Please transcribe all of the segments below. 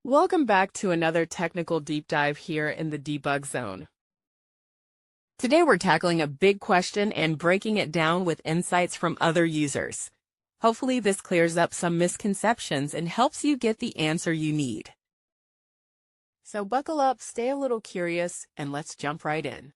Welcome back to another technical deep dive here in the debug zone. Today we're tackling a big question and breaking it down with insights from other users. Hopefully this clears up some misconceptions and helps you get the answer you need. So buckle up, stay a little curious, and let's jump right in.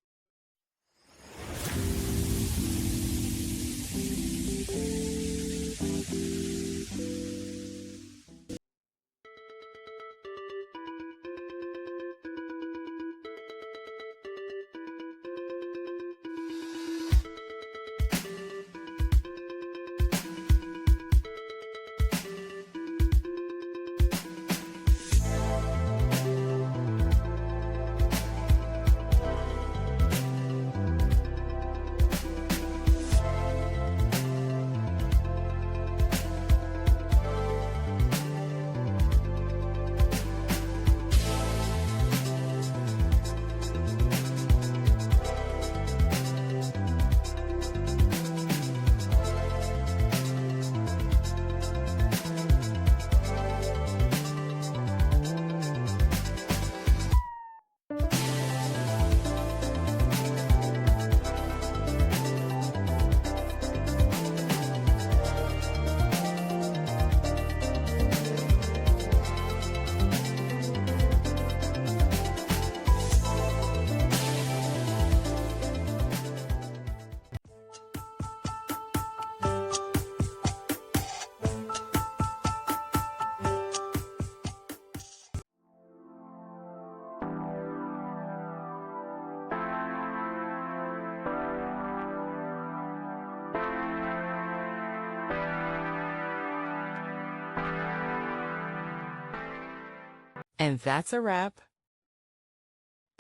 And that's a wrap.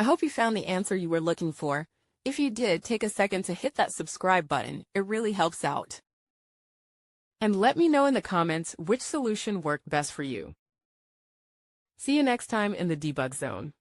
I hope you found the answer you were looking for. If you did, take a second to hit that subscribe button. It really helps out. And let me know in the comments which solution worked best for you. See you next time in the debug zone.